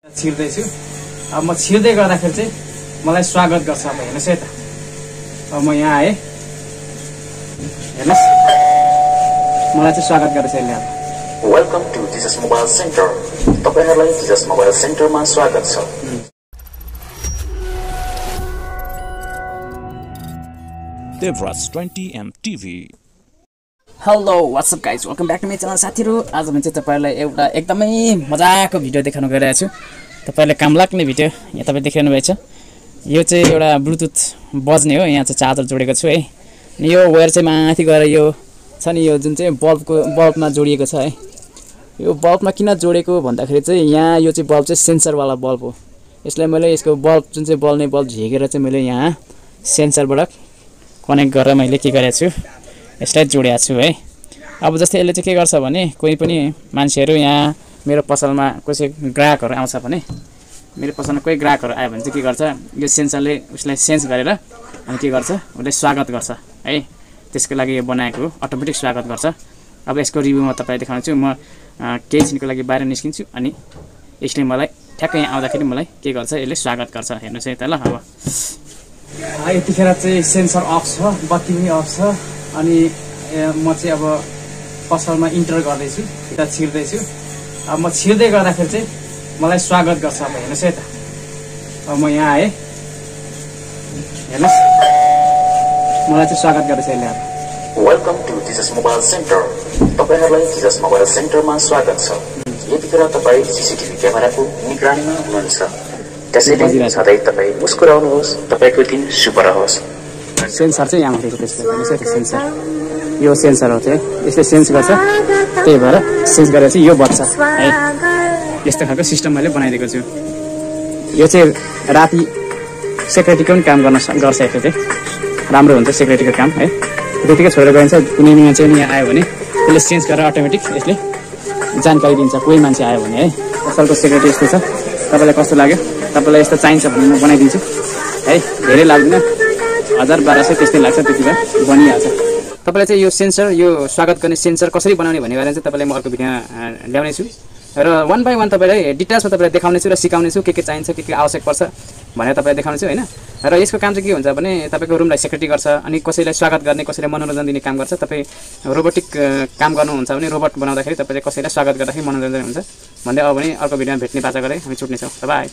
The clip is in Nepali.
छिर्दैछु। अब म छिर्दै गर्दाखेरि चाहिँ मलाई स्वागत गर्छ। अब हेर्नुहोस् है त, अब म यहाँ आएँ, हेर्नुहोस् मलाई चाहिँ स्वागत गर्छ यसले। अब welcome to Jesus mobile center. तपाईहरुलाई जीसस मोबाइल सेन्टरमा स्वागत छ। DevRai 20M TV। Hello what's up guys, welcome back to my channel. साथीहरु, आज म चाहिँ तपाईहरुलाई एउटा एकदमै मजाको भिडियो देखाउन गइरहेको छु। तपाईहरुले काम लाग्ने भिडियो यहाँ तपाईले देखिरहनु भएको छ। यो चाहिँ एउटा ब्लुटुथ बज्ने हो। यहाँ चाहिँ चार्जर जोडेको छु है। अनि यो वायर चाहिँ माथि गएर यो छ नि, यो जुन चाहिँ बल्बमा जोडिएको छ है। यो बल्बमा किन जोडेको भन्दाखेरि चाहिँ यहाँ यो चाहिँ बल्ब चाहिँ सेन्सर वाला बल्ब हो। यसलाई मैले यसको बल्ब जुन चाहिँ बल्ने बल्ब झिकेर चाहिँ मैले यहाँ सेन्सरबाट कनेक्ट गरेर मैले के गरेको छु, यसलाई जोडेको छु है। अब जस्तै यसले चाहिँ के गर्छ भने, कोही पनि मान्छेहरू यहाँ मेरो पसलमा कसै ग्राहकहरू आउँछ भने, मेरो पसलमा कोही ग्राहकहरू आयो भने चाहिँ के गर्छ, यो सेन्सरले उसलाई सेन्स गरेर अनि के गर्छ, उसले स्वागत गर्छ है। त्यसको लागि यो बनाएको हो, अटोमेटिक स्वागत गर्छ। अब यसको रिभ्यू म तपाईलाई देखाउँछु। म केही छिनको लागि बाहिर निस्किन्छु अनि यसले मलाई ठ्याक्कै यहाँ आउँदाखेरि मलाई के गर्छ, यसले स्वागत गर्छ। हेर्नुहोस् है त ल। अब यतिखेर चाहिँ सेन्सर अफ छ, बत्ती पनि अफ छ। अनि म चाहिँ अब पसलमा इन्टर गर्दैछु, यता छिर्दैछु। अब म छिर्दै गर्दाखेरि चाहिँ मलाई स्वागत गर्छ। अब हेर्नुहोस् है त, अब म यहाँ आएँ, हेर्नुहोस् मलाई चाहिँ स्वागत गर्दैछ यसले। अब welcome to Jesus mobile center. तपाईहरुलाई जीसस मोबाइल सेन्टरमा स्वागत छ। यतिखेर तपाई सीसीटीभी क्यामेराको निगरानीमा हुनुहुन्छ। त्यसैले सधैँ तपाई मुस्कुराउनुहोस्। तपाईको दिन शुभ रहोस्। सेन्सर चाहिँ यहाँ उठेको त्यसको, हेर्नुहोस् है त सेन्सर। यो सेन्सर हो चाहिँ यसले सेन्स गर्छ, त्यही भएर सेन्स गरेर चाहिँ यो बज्छ है। यस्तो खालको सिस्टम मैले बनाइदिएको छु। यो चाहिँ राति सेक्युरिटीको पनि काम गर्छ यसले चाहिँ। राम्रो हुन्छ सेक्युरिटीको काम है। त्यतिकै छोडेर गइन्छ, कुनै मान्छे पनि यहाँ आयो भने यसले सेन्स गरेर अटोमेटिक यसले जानकारी दिन्छ कोही मान्छे आयो भने है। पसलको सेक्युरिटी यस्तो छ। तपाईँलाई कस्तो लाग्यो? तपाईँलाई यस्तो चाहिन्छ भने म बनाइदिन्छु है। धेरै लाग्दैन, 1000-1200 त्यस्तै लाग्छ, त्यति भए बनिहाल्छ। तपाईँलाई चाहिँ यो सेन्सर, यो स्वागत गर्ने सेन्सर कसरी बनाउने भन्ने बारेमा चाहिँ तपाईँलाई म अर्को भिडियोमा ल्याउने छु र 1 बाई 1 तपाईँलाई डिटेल्समा तपाईँलाई देखाउने छु र सिकाउने छु के चाहिन्छ, के आवश्यक पर्छ भनेर तपाईँलाई देखाउने छु हैन। र यसको काम चाहिँ के हुन्छ भने, तपाईँको रुमलाई सेक्युरिटी गर्छ अनि कसैलाई स्वागत गर्ने, कसैलाई मनोरञ्जन दिने काम गर्छ। तपाईँ रोबोटिक काम गर्नुहुन्छ भने रोबोट बनाउँदाखेरि तपाईँले कसैलाई स्वागत गर्दाखेरि मनोरञ्जन हुन्छ भन्दै। अब भने अर्को भिडियोमा भेट्ने बाचा गरेँ हामी छुट्नेछौँ। बाई।